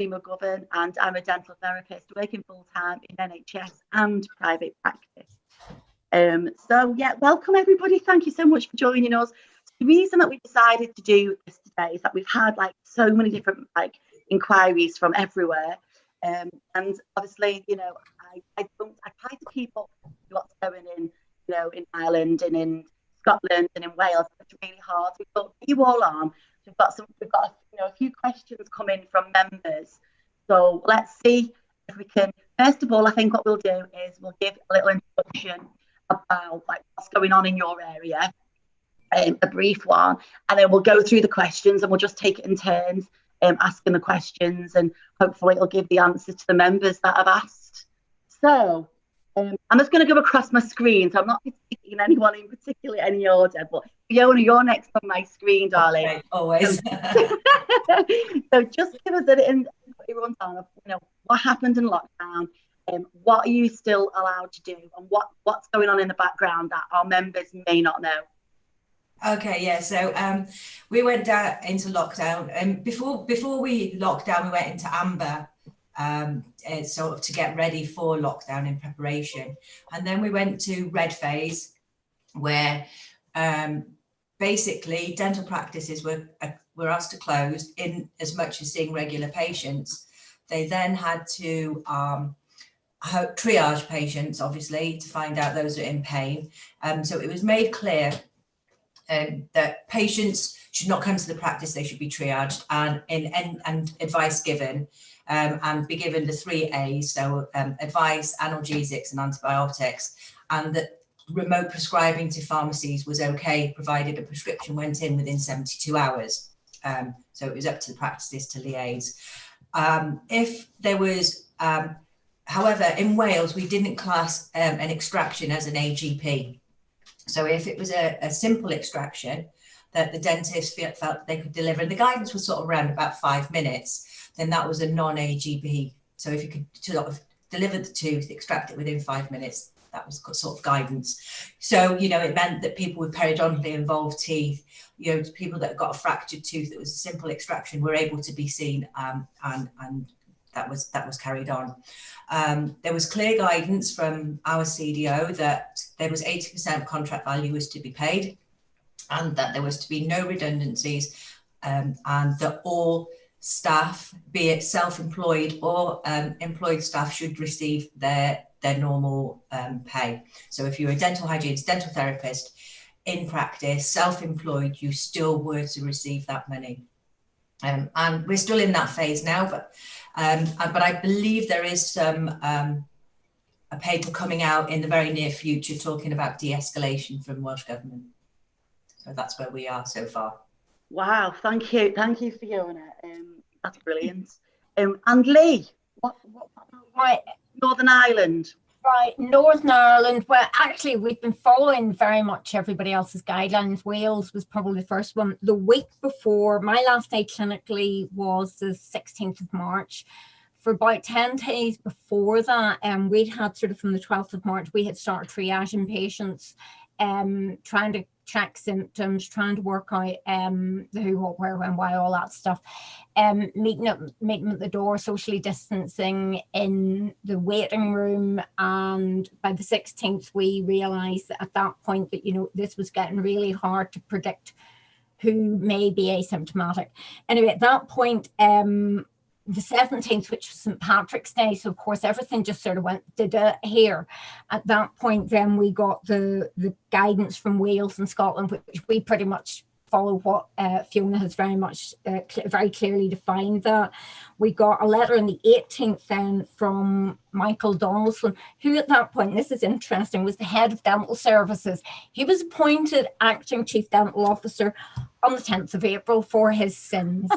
Lee McGovern, and I'm a dental therapist working full-time in NHS and private practice. So yeah, welcome everybody. Thank you so much for joining us. The reason that we decided to do this today is that we've had like so many different like inquiries from everywhere. And obviously, you know, I try to keep up with what's going in, you know, in Ireland and in Scotland and in Wales. It's really hard. We've got you all on. We've got you know, a few questions coming from members. So let's see if we can. First of all, I think what we'll do is we'll give a little introduction about like what's going on in your area, a brief one, and then we'll go through the questions and we'll just take it in turns, asking the questions, and hopefully it'll give the answers to the members that have asked. So I'm just going to go across my screen, so I'm not taking anyone in particular any order, but Fiona, you're next on my screen, darling. Okay, always. So just give us a rundown of, you know, what happened in lockdown. What are you still allowed to do, and what's going on in the background that our members may not know? Okay, yeah. So we went down into lockdown, and before we locked down, we went into amber, sort of to get ready for lockdown in preparation, and then we went to red phase, where basically dental practices were asked to close in as much as seeing regular patients. They then had to triage patients, obviously, to find out those who are in pain. So it was made clear that patients should not come to the practice, they should be triaged and advice given, and be given the 3 A's, so advice, analgesics and antibiotics, and that remote prescribing to pharmacies was okay, provided a prescription went in within 72 hours. So it was up to the practices to liaise. If there was, however, in Wales, we didn't class an extraction as an AGP. So if it was a simple extraction that the dentist felt they could deliver, and the guidance was sort of around about 5 minutes, then that was a non-AGP. So if you could sort of deliver the tooth, extract it within 5 minutes, that was sort of guidance. So, you know, it meant that people with periodontally involved teeth, you know, people that got a fractured tooth that was a simple extraction were able to be seen, and that was carried on. There was clear guidance from our CDO that there was 80% contract value was to be paid, and that there was to be no redundancies, and that all staff, be it self-employed or employed staff, should receive their normal pay. So if you're a dental hygienist, dental therapist in practice, self-employed, you still were to receive that money. And we're still in that phase now, but I believe there is some a paper coming out in the very near future talking about de-escalation from Welsh Government. So that's where we are so far. Wow, thank you, Fiona. That's brilliant. And Lee, what right, Northern Ireland? Right, Northern Ireland. Well, actually, we've been following very much everybody else's guidelines. Wales was probably the first one. The week before, my last day clinically was the 16th of March. For about 10 days before that, we'd had sort of from the 12th of March, we had started triaging patients, trying to check symptoms, trying to work out the who, what, where, when, why, all that stuff. Meeting at the door, socially distancing in the waiting room. And by the 16th, we realised that at that point that, you know, this was getting really hard to predict who may be asymptomatic. Anyway, at that point, the 17th, which was St. Patrick's Day, so of course everything just sort of went here. At that point, then we got the guidance from Wales and Scotland, which we pretty much follow what Fiona has very much very clearly defined. That we got a letter on the 18th then from Michael Donaldson, who at that point, this is interesting, was the head of dental services. He was appointed acting chief dental officer on the 10th of April for his sins.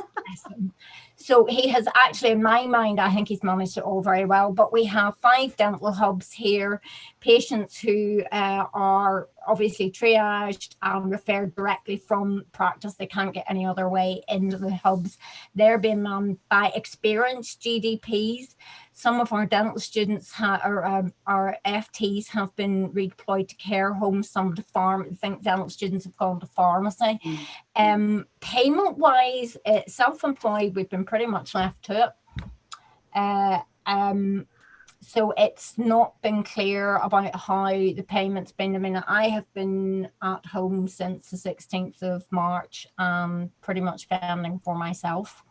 So he has actually, in my mind, I think he's managed it all very well. But we have 5 dental hubs here, patients who are obviously triaged and referred directly from practice. They can't get any other way into the hubs. They're being manned by experienced GDPs. Some of our dental students, our FTs, have been redeployed to care homes. Some to I think dental students have gone to pharmacy. Payment-wise, self-employed, we've been pretty much left to it. So it's not been clear about how the payment's been. I mean, I have been at home since the 16th of March, pretty much fending for myself.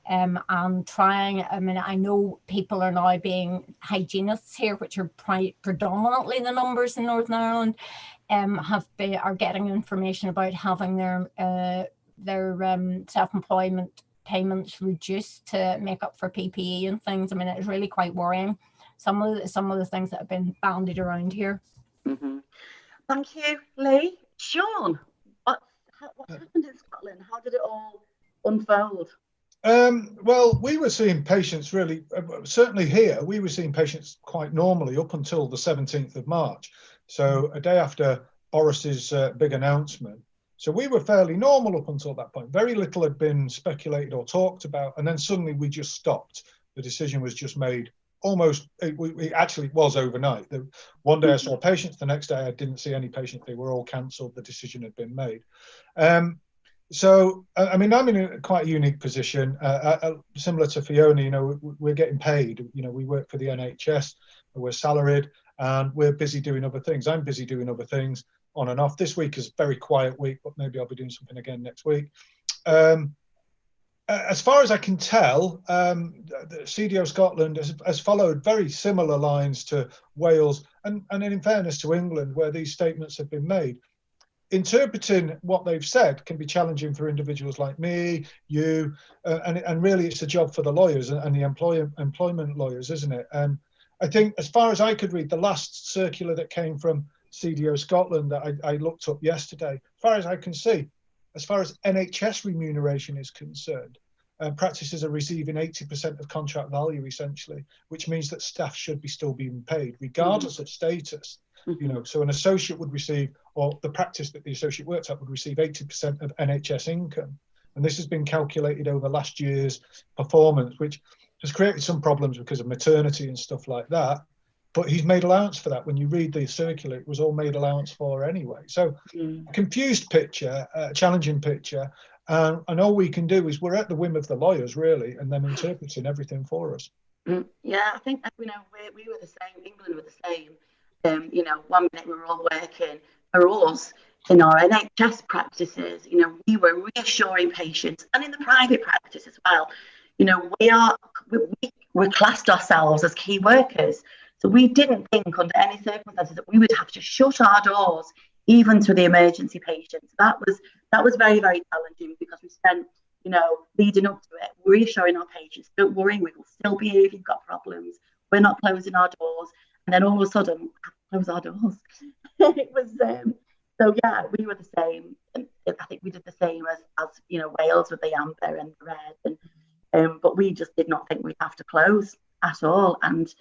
And trying, I mean, I know people are now being hygienists here, which are predominantly the numbers in Northern Ireland, are getting information about having their self-employment payments reduced to make up for PPE and things. I mean, it's really quite worrying. Some of the things that have been bandied around here. Mm-hmm. Thank you, Lee. Sean, what happened in Scotland? How did it all unfold? Well, we were seeing patients really, certainly here, we were seeing patients quite normally up until the 17th of March. So a day after Boris's big announcement. So we were fairly normal up until that point. Very little had been speculated or talked about. And then suddenly we just stopped. The decision was just made almost, it actually was overnight. One day I saw patients, the next day I didn't see any patients. They were all cancelled. The decision had been made. So, I mean, I'm in a quite unique position, similar to Fiona. You know, we're getting paid. You know, we work for the NHS, we're salaried, and we're busy doing other things. I'm busy doing other things on and off. This week is a very quiet week, but maybe I'll be doing something again next week. As far as I can tell, the CDO Scotland has followed very similar lines to Wales and in fairness to England, where these statements have been made. Interpreting what they've said can be challenging for individuals like me, you, and really it's a job for the lawyers and the employment lawyers, isn't it? And I think as far as I could read, the last circular that came from CDO Scotland that I looked up yesterday, as far as I can see, as far as NHS remuneration is concerned, practices are receiving 80% of contract value essentially, which means that staff should be still being paid regardless of status. You know, so an associate would receive, or the practice that the associate works at would receive 80% of NHS income. And this has been calculated over last year's performance, which has created some problems because of maternity and stuff like that. But he's made allowance for that. When you read the circular, it was all made allowance for anyway. So a confused picture, a challenging picture. And all we can do is we're at the whim of the lawyers, really, and them interpreting everything for us. Yeah, I think, you know, we were the same, England were the same. You know, one minute we were all working for us in our NHS practices. You know, we were reassuring patients, and in the private practice as well. You know, we classed ourselves as key workers, so we didn't think under any circumstances that we would have to shut our doors even to the emergency patients. That was very, very challenging because we spent, you know, leading up to it, reassuring our patients, don't worry, we will still be here if you've got problems. We're not closing our doors. And then all of a sudden, we have to close our doors. It was, so yeah, we were the same. And I think we did the same as you know, Wales with the amber and the red. And but we just did not think we'd have to close at all. And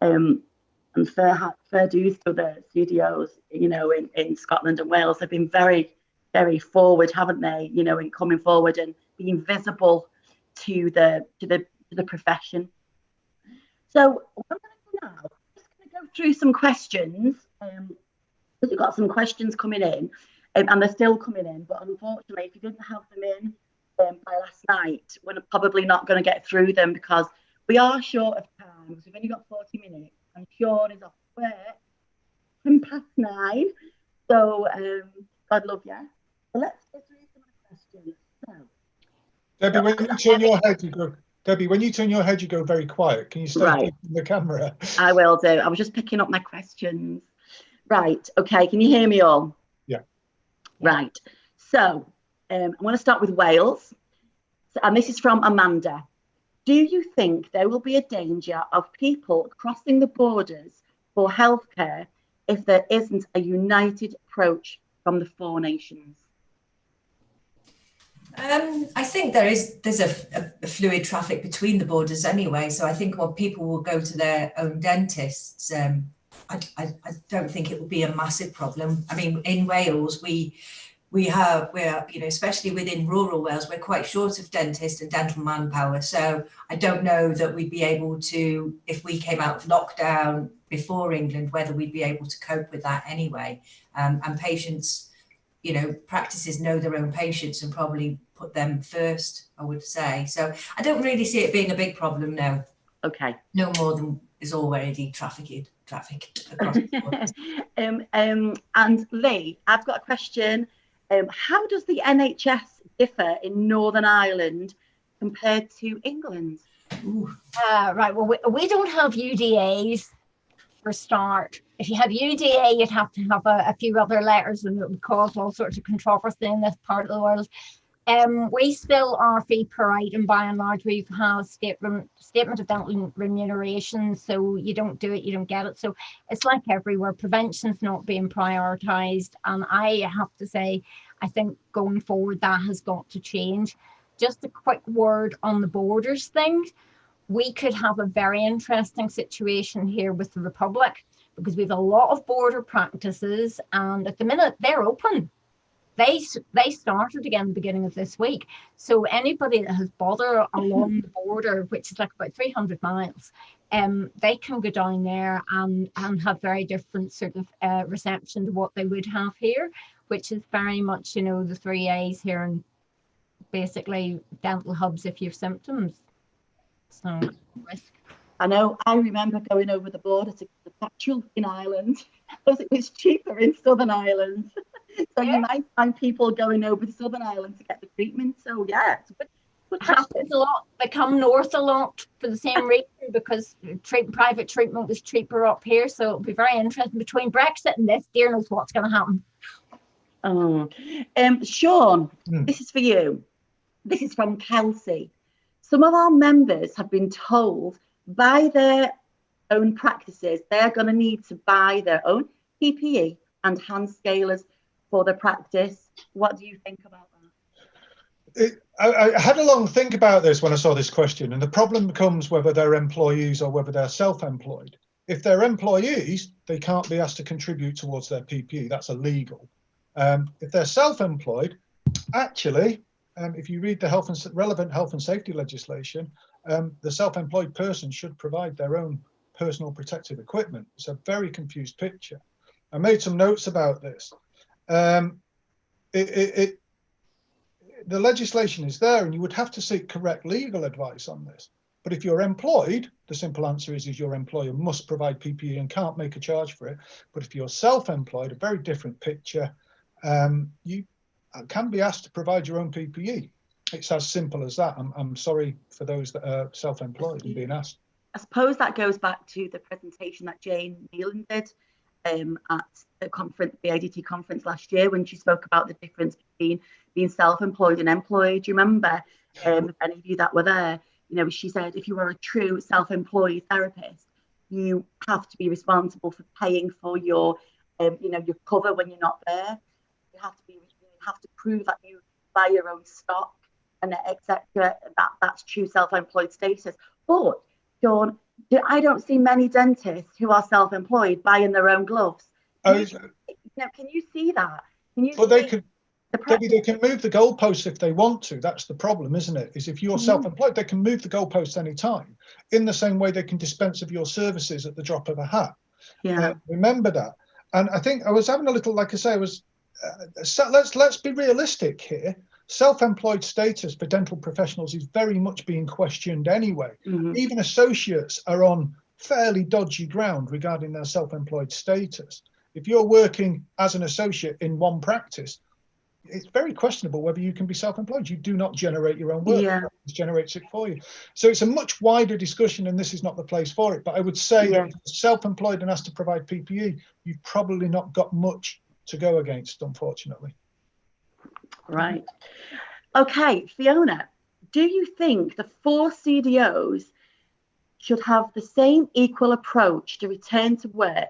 fair dues to the studios, you know, in Scotland and Wales. They've been very, very forward, haven't they? You know, in coming forward and being visible to the profession. So what I'm going to do now, go through some questions because we've got some questions coming in and they're still coming in, but unfortunately if you didn't have them in by last night, we're probably not going to get through them because we are short of time. So we've only got 40 minutes and Sean is off work 9:10. So God love you. So let's go through some of the questions. So, Debbie, when you turn your head, you go. Debbie, when you turn your head, you go very quiet. Can you start taking the camera? I will do. I was just picking up my questions. Right. Okay. Can you hear me all? Yeah. Right. So I'm going to start with Wales. And this is from Amanda. Do you think there will be a danger of people crossing the borders for healthcare if there isn't a united approach from the 4 nations? I think there's a fluid traffic between the borders anyway. So I think people will go to their own dentists. I don't think it will be a massive problem. I mean, in Wales, we're, you know, especially within rural Wales, we're quite short of dentists and dental manpower. So I don't know that we'd be able to, if we came out of lockdown before England, whether we'd be able to cope with that anyway. And patients, you know, practices know their own patients and probably put them first, I would say. So I don't really see it being a big problem now. Okay. No more than is already trafficked across the board. And Lee, I've got a question. How does the NHS differ in Northern Ireland compared to England? Right. Well, we don't have UDAs for a start. If you have UDA, you'd have to have a few other letters, and it would cause all sorts of controversy in this part of the world. We still are fee per item by and large. We have statement of dental remuneration. So you don't do it, you don't get it. So it's like everywhere. Prevention's not being prioritised. And I have to say, I think going forward, that has got to change. Just a quick word on the borders thing. We could have a very interesting situation here with the Republic, because we have a lot of border practices, and at the minute they're open. They started again the beginning of this week. So anybody that has bother along the border, which is like about 300 miles, they can go down there and have very different sort of reception to what they would have here, which is very much, the 3 A's here, and basically dental hubs if you have symptoms. So risk. I know, I remember going over the border to get the petrol in Ireland because it was cheaper in Southern Ireland. So you might find people going over to Southern Ireland to get the treatment. So yeah, it's good. It happens a lot. They come north a lot for the same reason, because private treatment was cheaper up here. So it'll be very interesting between Brexit and this. Dear knows what's going to happen. Oh, Sean, this is for you. This is from Kelsey. Some of our members have been told by their own practices they're going to need to buy their own PPE and hand scalers for the practice. What do you think about that? I had a long think about this when I saw this question, and the problem becomes whether they're employees or whether they're self-employed. If they're employees, they can't be asked to contribute towards their PPE. That's illegal. If they're self-employed, actually, if you read the relevant health and safety legislation, the self-employed person should provide their own personal protective equipment. It's a very confused picture. I made some notes about this. The legislation is there, and you would have to seek correct legal advice on this. But if you're employed, the simple answer is your employer must provide PPE and can't make a charge for it. But if you're self-employed, a very different picture. You can be asked to provide your own PPE. It's as simple as that. I'm sorry for those that are self-employed and being asked. I suppose that goes back to the presentation that Jane Nealon did at the conference, the ADT conference last year, when she spoke about the difference between being self-employed and employed. Do you remember? If any of you that were there, she said if you are a true self-employed therapist, you have to be responsible for paying for your, your cover when you're not there. You have to prove that you buy your own stock and etc. That's true self-employed status. But Sean, I don't see many dentists who are self-employed buying their own gloves. Can you see that? They can move the goalposts if they want to. That's the problem, isn't it? Is if you're self-employed, they can move the goalposts anytime. In the same way they can dispense of your services at the drop of a hat. Yeah. Remember that. And I think I was having a little, like I say, let's be realistic here. Self-employed status for dental professionals is very much being questioned anyway. Mm-hmm. Even associates are on fairly dodgy ground regarding their self-employed status. If you're working as an associate in one practice, it's very questionable whether you can be self-employed. You do not generate your own work. Yeah. It generates it for you. So it's a much wider discussion, and this is not the place for it. But I would say that if you're self-employed and asked to provide PPE, you've probably not got much to go against, unfortunately. Right. Okay, Fiona, do you think the 4 CDOs should have the same equal approach to return to work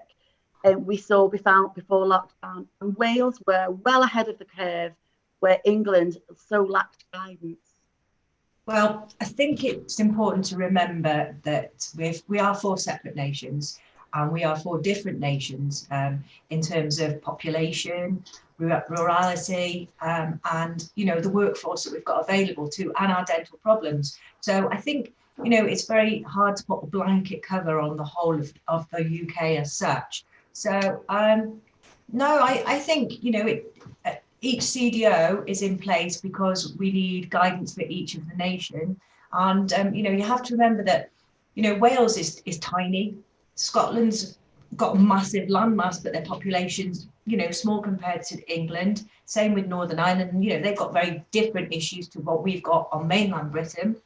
we saw before lockdown? And Wales were well ahead of the curve, where England so lacked guidance. Well, I think it's important to remember that we are 4 separate nations, and we are 4 different nations in terms of population, rurality, and the workforce that we've got available to, and our dental problems. So I think it's very hard to put a blanket cover on the whole of the UK as such. So no, I think each CDO is in place because we need guidance for each of the nation, and you have to remember that you know, Wales is tiny. Scotland's got a massive landmass, but their population's, you know, small compared to England. Same with Northern Ireland. And, you know, they've got very different issues to what we've got on mainland Britain.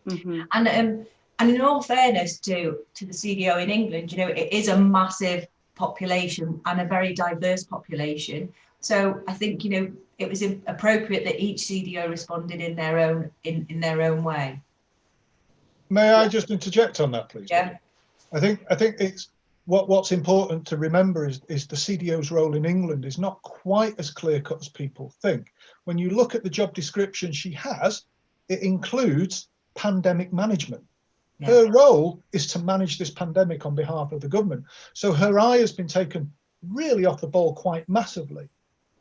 Mm-hmm. And in all fairness to the CDO in England, you know, it is a massive population and a very diverse population. So I think, you know, it was appropriate that each CDO responded in their own way. May I just interject on that, please? Yeah. I think it's what's important to remember is the CDO's role in England is not quite as clear cut as people think. When you look at the job description she has, it includes pandemic management. Yeah. Her role is to manage this pandemic on behalf of the government. So her eye has been taken really off the ball quite massively.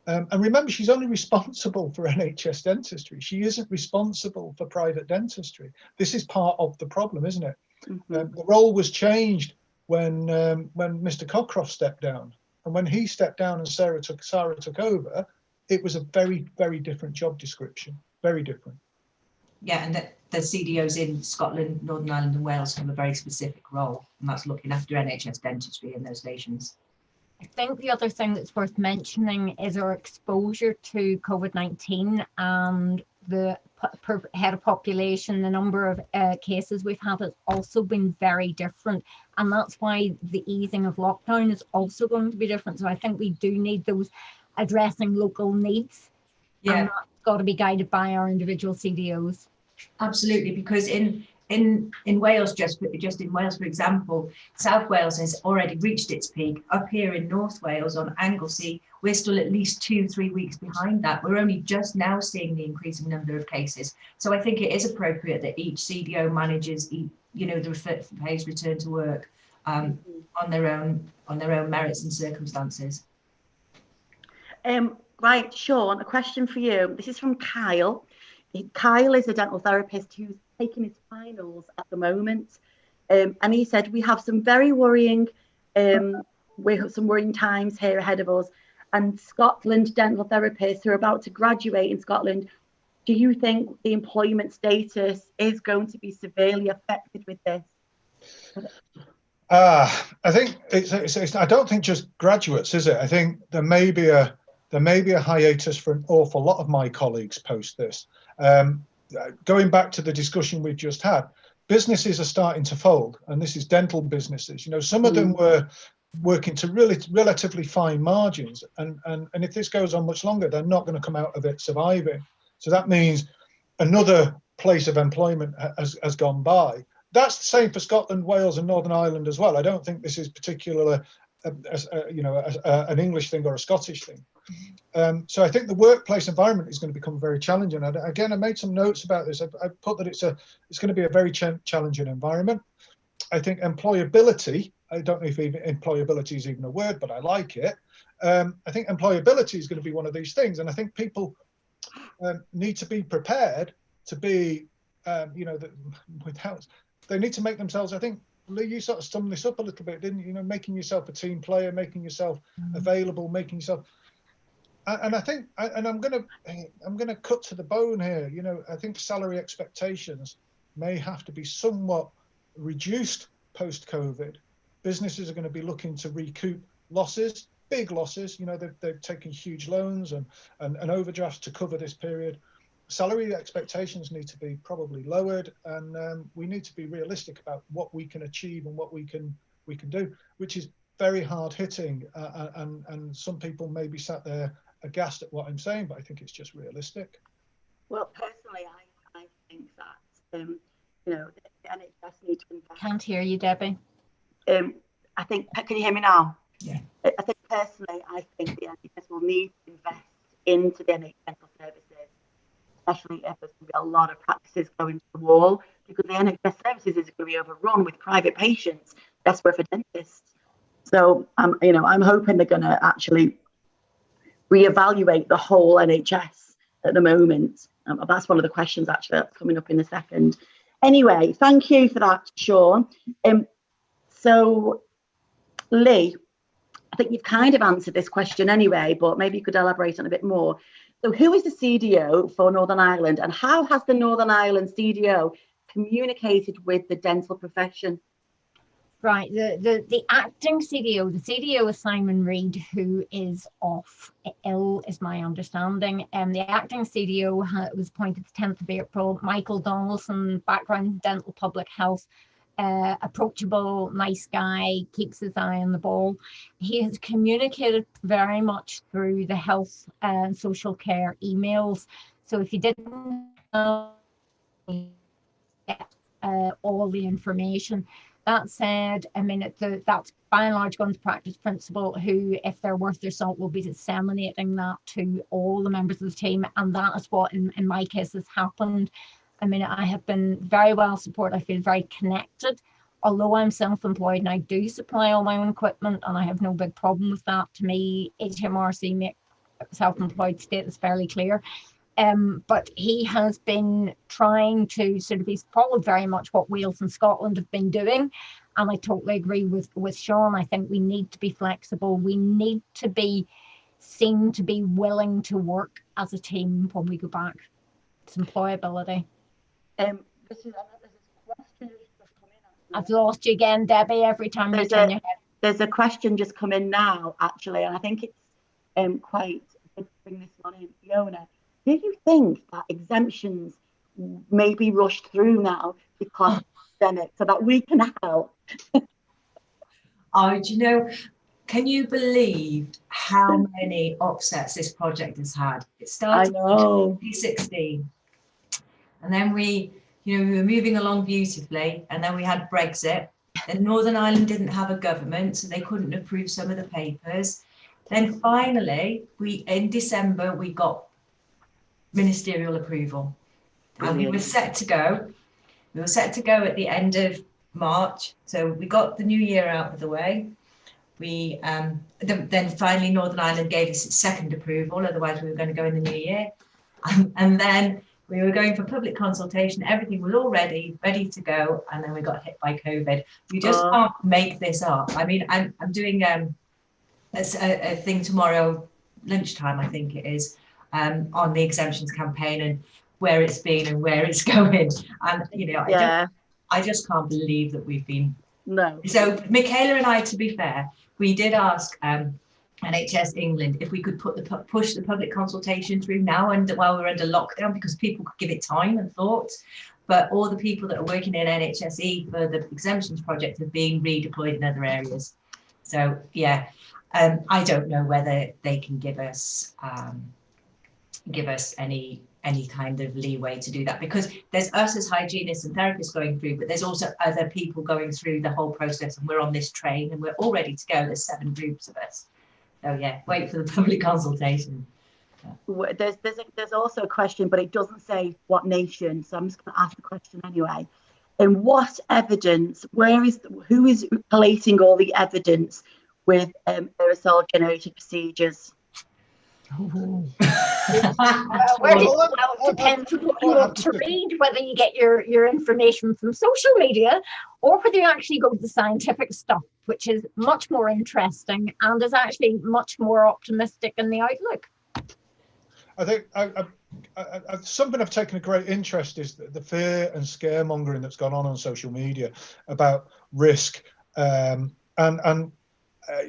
And remember, she's only responsible for NHS dentistry. She isn't responsible for private dentistry. This is part of the problem, isn't it? Mm-hmm. The role was changed when Mr. Cockcroft stepped down. And when he stepped down and Sarah took over, it was a very, very different job description. Very different. Yeah, and the CDOs in Scotland, Northern Ireland and Wales have a very specific role, and that's looking after NHS dentistry in those nations. I think the other thing that's worth mentioning is our exposure to COVID-19 and the per head of population, the number of cases we've had has also been very different. And that's why the easing of lockdown is also going to be different. So I think we do need those addressing local needs. Yeah, and that's got to be guided by our individual CDOs. absolutely, because in Wales, just in Wales, for example, South Wales has already reached its peak. Up here in North Wales on Anglesey, we're still at least 2-3 weeks behind that. We're only just now seeing the increasing number of cases. So I think it is appropriate that each CDO manages, you know, the phased return to work on their own merits and circumstances. Right, Sean, a question for you. This is from Kyle. Kyle is a dental therapist who's taking his finals at the moment, and he said we have some very worrying times here ahead of us, and Scotland dental therapists who are about to graduate in Scotland, do you think the employment status is going to be severely affected with this? I think it's I don't think just graduates, is it? I think there may be a hiatus for an awful lot of my colleagues post this. Going back to the discussion we've just had, businesses are starting to fold, and this is dental businesses. You know, some of them were working to relatively fine margins, and if this goes on much longer, they're not going to come out of it surviving. So that means another place of employment has gone by. That's the same for Scotland, Wales, and Northern Ireland as well. I don't think this is particularly an English thing or a Scottish thing. So I think the workplace environment is going to become very challenging. Again, I made some notes about this. I put that it's going to be a very challenging environment. I think employability, I don't know if even employability is even a word, but I like it. I think employability is going to be one of these things. And I think people need to be prepared to be, they need to make themselves, I think, Lee, you sort of summed this up a little bit, didn't you? You know, making yourself a team player, making yourself available, making yourself. And I think, and I'm gonna cut to the bone here. You know, I think salary expectations may have to be somewhat reduced post-COVID. Businesses are going to be looking to recoup losses, big losses. You know, they've taken huge loans and overdrafts to cover this period. Salary expectations need to be probably lowered, and we need to be realistic about what we can achieve and what we can do, which is very hard hitting. And some people may be sat there aghast at what I'm saying, but I think it's just realistic. Well, personally, I think that you know, the NHS need to invest. Can't hear you, Debbie. I think, can you hear me now? Yeah. I think personally, I think the NHS will need to invest into the NHS dental services, especially if there's going to be a lot of practices going to the wall, because the NHS services is going to be overrun with private patients desperate for dentists. So, you know, I'm hoping they're going to actually reevaluate the whole NHS at the moment. That's one of the questions actually that's coming up in a second. Anyway, thank you for that, Sean. So, Lee, I think you've kind of answered this question anyway, but maybe you could elaborate on it a bit more. So who is the CDO for Northern Ireland, and how has the Northern Ireland CDO communicated with the dental profession? Right, the acting CDO, the CDO is Simon Reid, who is off ill, is my understanding. The acting CDO was appointed the 10th of April. Michael Donaldson, background dental public health, approachable, nice guy, keeps his eye on the ball. He has communicated very much through the health and social care emails. So if you didn't get all the information. That said, I mean, that's by and large Guns Practice Principal, who, if they're worth their salt, will be disseminating that to all the members of the team. And that is what, in my case, has happened. I mean, I have been very well supported. I feel very connected. Although I'm self-employed and I do supply all my own equipment, and I have no big problem with that. To me, HMRC make self-employed status fairly clear. But he has been trying to sort of, he's followed very much what Wales and Scotland have been doing. And I totally agree with Sean. I think we need to be flexible. We need to be seen to be willing to work as a team when we go back. It's employability. There's a question just come in. I've lost you again, Debbie, every time you turn your head. There's a question just come in now, actually, and I think it's quite good to bring this one in. Fiona, do you think that exemptions may be rushed through now because of the pandemic so that we can help? Oh, do you know, can you believe how many upsets this project has had? It started in 2016, and then we were moving along beautifully, and then we had Brexit. Then Northern Ireland didn't have a government, so they couldn't approve some of the papers. Then finally, in December, we got ministerial approval, and we were set to go. We were set to go at the end of March, so we got the new year out of the way. We then finally Northern Ireland gave us its second approval, otherwise we were going to go in the new year, and then we were going for public consultation. Everything was all ready to go, and then we got hit by COVID. We just can't make this up. I mean, I'm doing a thing tomorrow lunchtime, I think it is, on the exemptions campaign and where it's been and where it's going. And I just can't believe that we've been. No. So Michaela and I, to be fair, we did ask NHS England if we could push the public consultation through now and while we're under lockdown, because people could give it time and thought. But all the people that are working in NHSE for the exemptions project have been redeployed in other areas. So yeah, I don't know whether they can give us any kind of leeway to do that, because there's us as hygienists and therapists going through, but there's also other people going through the whole process, and we're on this train and we're all ready to go. There's 7 groups of us. So yeah, wait for the public consultation. There's also a question, but it doesn't say what nation, so I'm just going to ask the question anyway. And what evidence, who is collating all the evidence with aerosol generated procedures? Well, it depends on what you want to read, whether you get your information from social media or whether you actually go to the scientific stuff, which is much more interesting and is actually much more optimistic in the outlook. I think something I've taken a great interest is the fear and scaremongering that's gone on social media about risk, and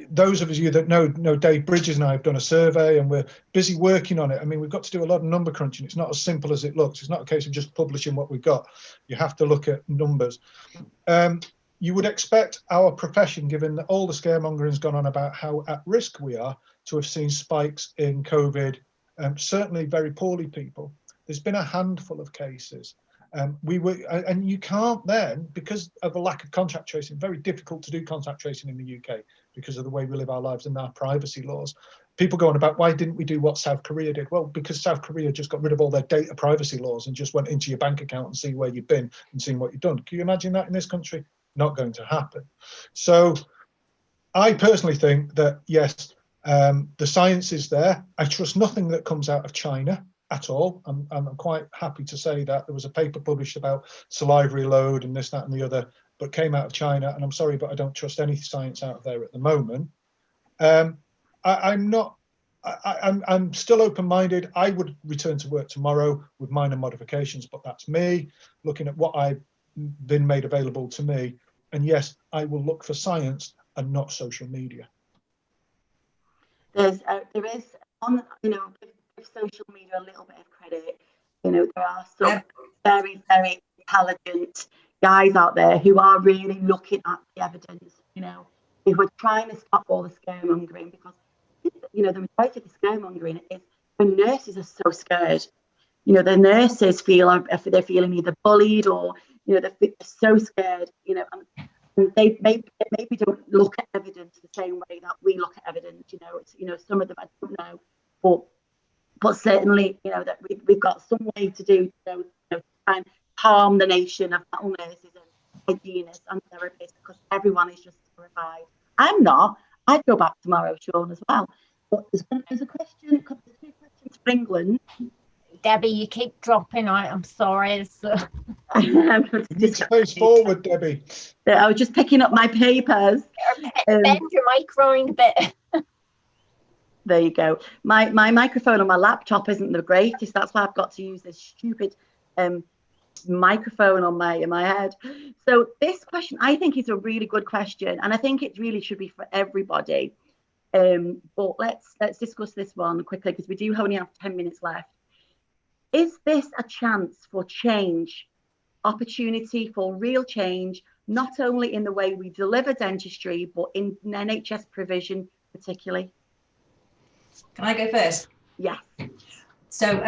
those of you that know Dave Bridges and I have done a survey and we're busy working on it. I mean, we've got to do a lot of number crunching. It's not as simple as it looks. It's not a case of just publishing what we've got. You have to look at numbers. You would expect our profession, given that all the scaremongering has gone on about how at risk we are, to have seen spikes in COVID, certainly very poorly people. There's been a handful of cases. And you can't then, because of a lack of contact tracing, very difficult to do contact tracing in the UK because of the way we live our lives and our privacy laws. People go on about, why didn't we do what South Korea did? Well, because South Korea just got rid of all their data privacy laws and just went into your bank account and see where you've been and seen what you've done. Can you imagine that in this country? Not going to happen. So I personally think that, yes, the science is there. I trust nothing that comes out of China at all. I'm quite happy to say that there was a paper published about salivary load and this, that, and the other, but came out of China. And I'm sorry, but I don't trust any science out there at the moment. I'm still open-minded. I would return to work tomorrow with minor modifications, but that's me looking at what I been made available to me. And yes, I will look for science and not social media. There is on, give social media a little bit of credit. There are some very, very intelligent guys out there who are really looking at the evidence, who are trying to stop all the scaremongering, because, the majority of the scaremongering is the nurses are so scared. The nurses they're feeling either bullied or, they're so scared, and they maybe don't look at evidence the same way that we look at evidence. Some of them I don't know, but certainly, that we've got some way to do to try and harm the nation of mental nurses and hygienists and therapists, because everyone is just terrified. I'm not. I'd go back tomorrow, Sean, as well. But there's a question. There's 2 questions for England. Debbie, you keep dropping out. I'm sorry. Just face forward, Debbie. I was just picking up my papers. Bend your mic round a bit. There you go. My microphone on my laptop isn't the greatest. That's why I've got to use this stupid microphone in my head. So this question, I think, is a really good question, and I think it really should be for everybody. But let's discuss this one quickly, because we do only have 10 minutes left. Is this a chance for change, opportunity for real change, not only in the way we deliver dentistry, but in NHS provision particularly? Can I go first? Yes. So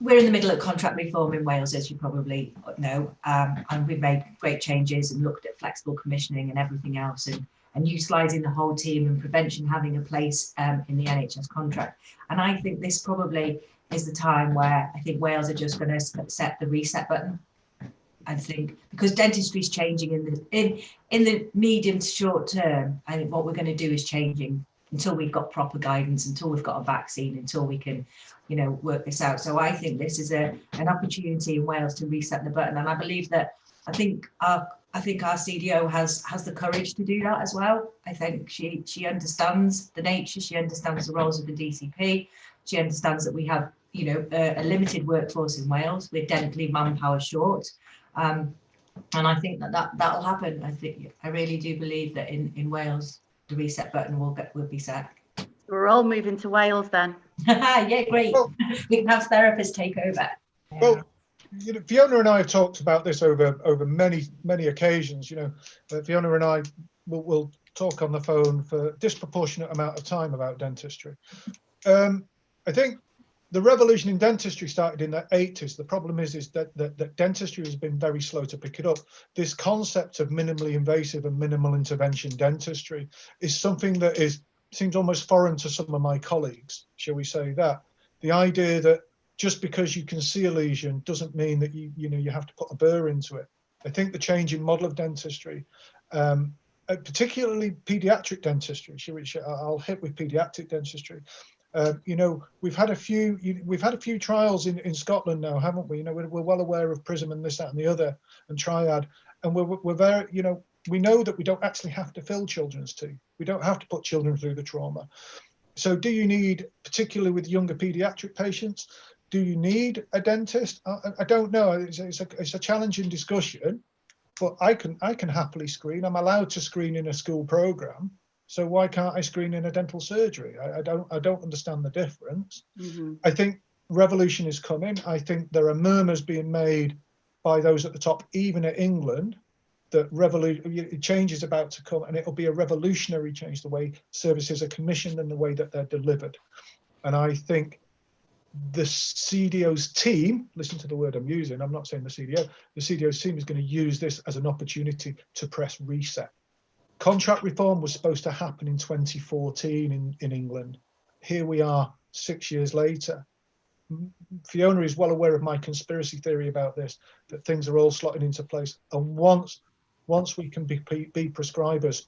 we're in the middle of contract reform in Wales, as you probably know, and we've made great changes and looked at flexible commissioning and everything else, and utilising the whole team and prevention having a place in the NHS contract. And I think this probably is the time where I think Wales are just going to set the reset button. I think because dentistry is changing in the medium to short term. I think what we're going to do is changing until we've got proper guidance, until we've got a vaccine, until we can, work this out. So I think this is an opportunity in Wales to reset the button, and I believe that I think our CDO has the courage to do that as well. I think she understands the nature, she understands the roles of the DCP, she understands that we have a limited workforce in Wales. We're dentally manpower short, and I think that'll happen. I really do believe that in Wales the reset button will be set. We're all moving to Wales then. Yeah, great. Well, we can have therapists take over. Well, Fiona and I have talked about this over many occasions. Fiona and I will talk on the phone for a disproportionate amount of time about dentistry. I think the revolution in dentistry started in the 80s. The problem is that dentistry has been very slow to pick it up. This concept of minimally invasive and minimal intervention dentistry is something that seems almost foreign to some of my colleagues, shall we say that. The idea that just because you can see a lesion doesn't mean that you have to put a burr into it. I think the changing model of dentistry, particularly pediatric dentistry, I'll hit with pediatric dentistry. We've had a few trials in Scotland now, haven't we? We're well aware of PRISM and this, that, and the other, and Triad, and we're very, we know that we don't actually have to fill children's teeth. We don't have to put children through the trauma. So, do you need, particularly with younger pediatric patients, do you need a dentist? I don't know. It's a challenging discussion, but I can happily screen. I'm allowed to screen in a school program. So why can't I screen in a dental surgery? I don't understand the difference. Mm-hmm. I think revolution is coming. I think there are murmurs being made by those at the top, even at England, that change is about to come, and it'll be a revolutionary change, the way services are commissioned and the way that they're delivered. And I think the CDO's team, listen to the word I'm using, I'm not saying the CDO's team is going to use this as an opportunity to press reset. Contract reform was supposed to happen in 2014 in England. Here we are 6 years later. Fiona is well aware of my conspiracy theory about this, that things are all slotting into place. And once we can be prescribers,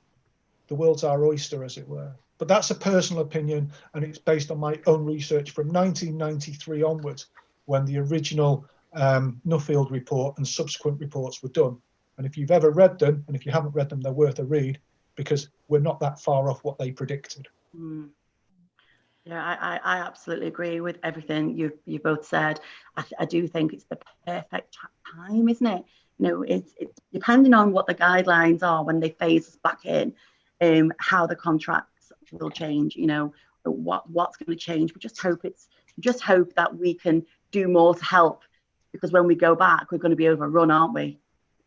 the world's our oyster, as it were. But that's a personal opinion, and it's based on my own research from 1993 onwards, when the original Nuffield report and subsequent reports were done. And if you've ever read them, and if you haven't read them, they're worth a read, because we're not that far off what they predicted. Mm. Yeah, I absolutely agree with everything you both said. I do think it's the perfect time, isn't it? it's depending on what the guidelines are when they phase us back in, how the contracts will change, what's going to change. We just hope that we can do more to help, because when we go back, we're going to be overrun, aren't we?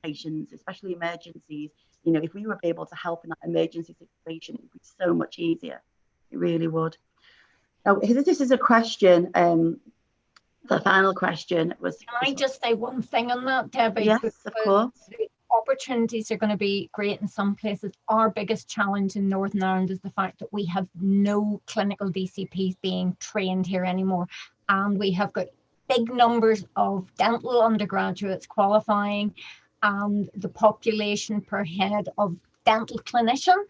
Patients, especially emergencies. If we were able to help in that emergency situation, it would be so much easier. It really would. Now, this is a question. The final question was. Can I just say one thing on that, Debbie? Yes, of course. The opportunities are going to be great in some places. Our biggest challenge in Northern Ireland is the fact that we have no clinical DCPs being trained here anymore, and we have got big numbers of dental undergraduates qualifying, and the population per head of dental clinician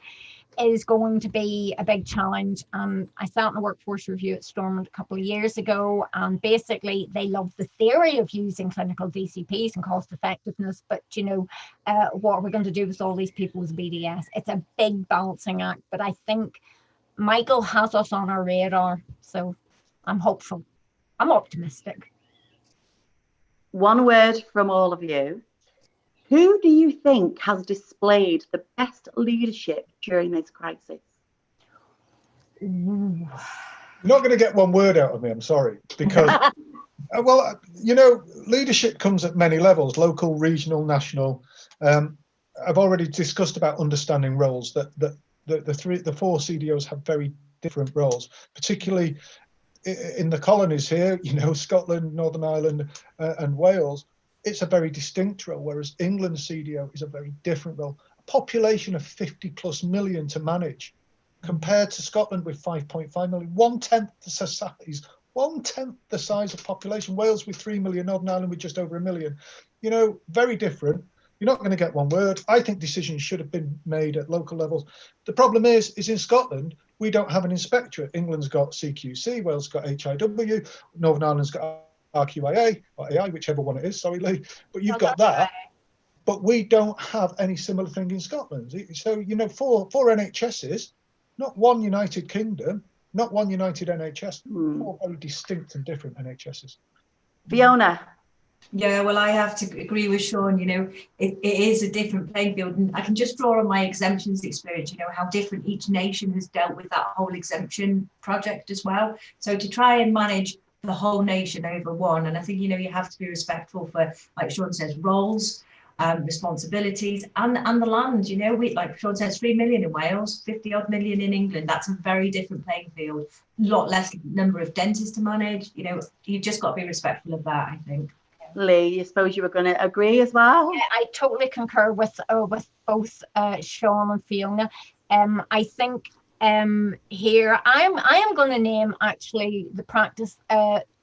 is going to be a big challenge. I sat in a workforce review at Stormont a couple of years ago, and basically they love the theory of using clinical DCPs and cost effectiveness, but what are we going to do with all these people with BDS? It's a big balancing act, but I think Michael has us on our radar, so I'm hopeful. I'm optimistic. One word from all of you. Who do you think has displayed the best leadership during this crisis? You're not going to get one word out of me, I'm sorry, because, leadership comes at many levels: local, regional, national. I've already discussed about understanding roles, that the four CDOs have very different roles, particularly in the colonies here, Scotland, Northern Ireland, and Wales. It's a very distinct role, whereas England's CDO is a very different role. A population of 50 plus million to manage, compared to Scotland with 5.5 million, 1/10 the size of population. Wales with 3 million, Northern Ireland with just over 1 million. Very different. You're not going to get one word. I think decisions should have been made at local levels. The problem is in Scotland, we don't have an inspectorate. England's got CQC, Wales got HIW, Northern Ireland's got RQIA or AI, whichever one it is. Sorry, Lee, but you've got that. But we don't have any similar thing in Scotland. So four NHSs, not one United Kingdom, not one United NHS, four very distinct and different NHSs. Fiona. Yeah, well, I have to agree with Sean. It is a different playing field, and I can just draw on my exemptions experience, how different each nation has dealt with that whole exemption project as well. So to try and manage the whole nation over one, and I think you have to be respectful for, like Sean says, roles, responsibilities, and the land. We, like Sean says, 3 million in Wales, 50 odd million in England. That's a very different playing field. A lot less number of dentists to manage. You've just got to be respectful of that, I think. Lee, I suppose you were going to agree as well. Yeah, I totally concur with both Sean and Fiona. I think here I am going to name actually the practice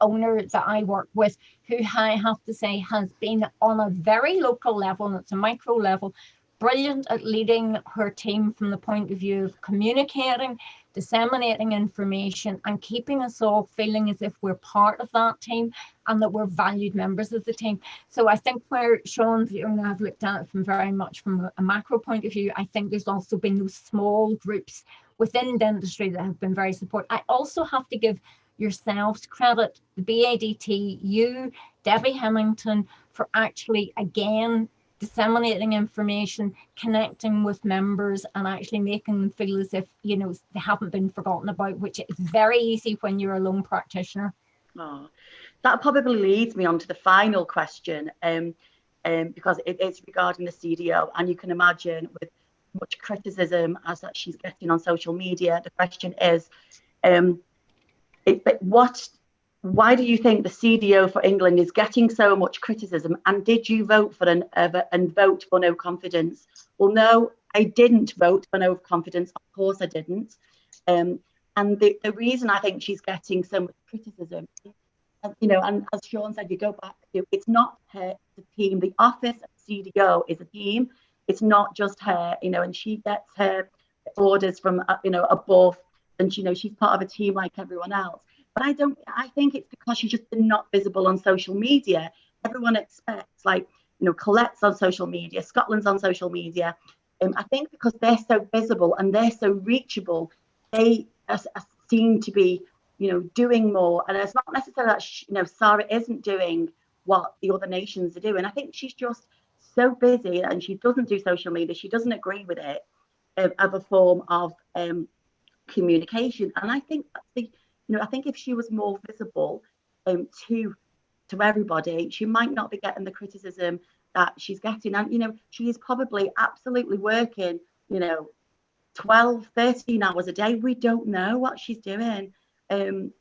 owner that I work with, who I have to say has been on a very local level, and it's a micro level, brilliant at leading her team from the point of view of communicating, disseminating information, and keeping us all feeling as if we're part of that team and that we're valued members of the team. So I think where Sean and I have looked at it from very much from a macro point of view, I think there's also been those small groups within dentistry that have been very supportive. I also have to give yourselves credit, the BADT, you, Debbie Hemmington, for actually, again, disseminating information, connecting with members, and actually making them feel as if, they haven't been forgotten about, which is very easy when you're a lone practitioner. Oh, that probably leads me on to the final question, because it's regarding the CDO, and you can imagine with much criticism as that she's getting on social media, the question is, why do you think the CDO for England is getting so much criticism, and did you vote for vote for no confidence? Well, no, I didn't vote for no confidence. Of course I didn't. And the reason I think she's getting so much criticism, and as Sean said, you go back to, it's not her, the team. The office of CDO is a team. It's not just her, and she gets her orders from, above, and, she's part of a team like everyone else. But I think it's because she's just not visible on social media. Everyone expects, Colette's on social media, Scotland's on social media. I think because they're so visible and they're so reachable, they seem to be, doing more. And it's not necessarily that, Sarah isn't doing what the other nations are doing. I think she's just so busy and she doesn't do social media, she doesn't agree with it as a form of communication. And I think I think if she was more visible to everybody, she might not be getting the criticism that she's getting. And she is probably absolutely working 12, 13 hours a day. We don't know what she's doing. And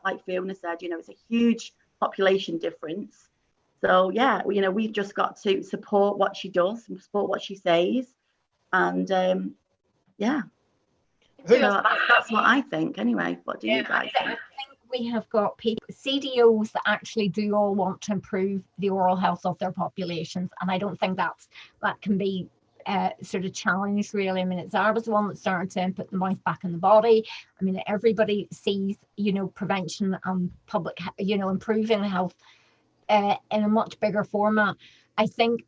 like Fiona said, it's a huge population difference. So yeah, we've just got to support what she does and support what she says. And yeah, so that's what I think anyway. What do you guys think? I think we have got people, CDOs that actually do all want to improve the oral health of their populations. And I don't think that can be sort of challenged really. I mean, it's I was the one that started to put the mouth back in the body. I mean, everybody sees, prevention and public, improving health in a much bigger format. I think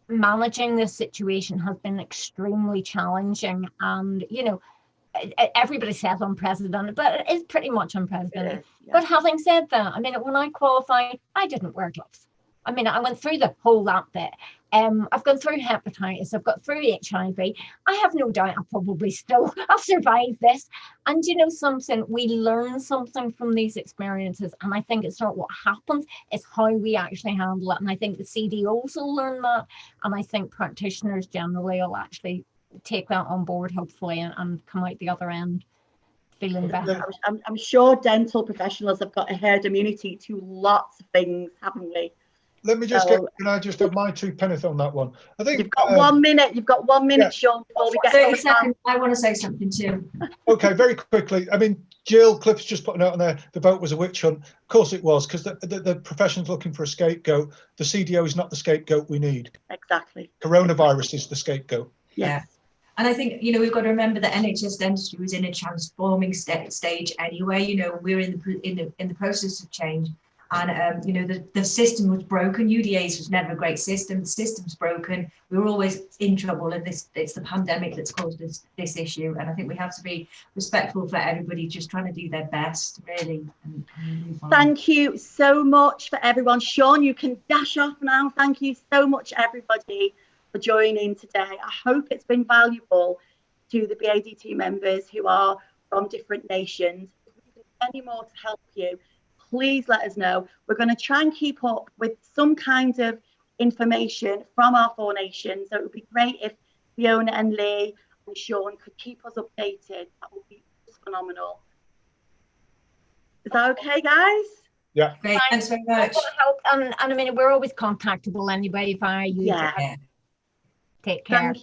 managing this situation has been extremely challenging, and everybody says unprecedented, but it is pretty much unprecedented. Yeah. But having said that, I mean, when I qualified, I didn't wear gloves. I mean, I went through the whole that bit. I've gone through hepatitis, I've got through HIV. I have no doubt I'll survive this. And something, we learn something from these experiences. And I think it's not what happens, it's how we actually handle it. And I think the CDOs will learn that. And I think practitioners generally will actually take that on board, hopefully, and come out the other end feeling better. I'm sure dental professionals have got a herd immunity to lots of things, haven't we? Let me just can I just have my 2 pennies on that one? I think you've got 1 minute. You've got 1 minute, Sean, before we get 30 seconds. I want to say something too. Okay, very quickly. I mean, Jill Cliff's just put a note on there. The vote was a witch hunt. Of course it was, because the profession's looking for a scapegoat. The CDO is not the scapegoat we need. Exactly. Coronavirus is the scapegoat. Yes. Yeah. And I think, we've got to remember that NHS dentistry was in a transforming stage anyway. We're in the process of change. And, the system was broken. UDAs was never a great system. The system's broken. We were always in trouble. And it's the pandemic that's caused this issue. And I think we have to be respectful for everybody just trying to do their best, really. And move on. Thank you so much for everyone. Sean, you can dash off now. Thank you so much, everybody, for joining today. I hope it's been valuable to the BADT members who are from different nations. If we can do any more to help you, please let us know. We're going to try and keep up with some kind of information from our 4 nations. So it would be great if Fiona and Lee and Sean could keep us updated. That would be just phenomenal. Is that okay, guys? Yeah. Great. Thanks very much. And I mean, we're always contactable anyway via you. Yeah. Take care.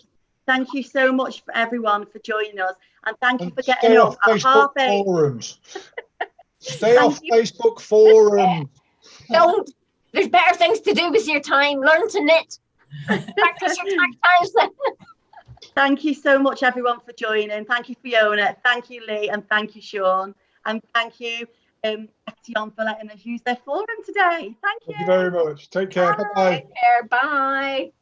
Thank you so much for everyone for joining us. And thank you for Stay getting up off at Facebook 8:30. forums. Stay off Facebook forums. Don't. There's better things to do with your time. Learn to knit. Practice your tactiles. Thank you so much, everyone, for joining. Thank you, Fiona. Thank you, Lee. And thank you, Sean. And thank you, Etienne, for letting us use their forum today. Thank you. Thank you very much. Take care. Bye-bye. Take care. Bye.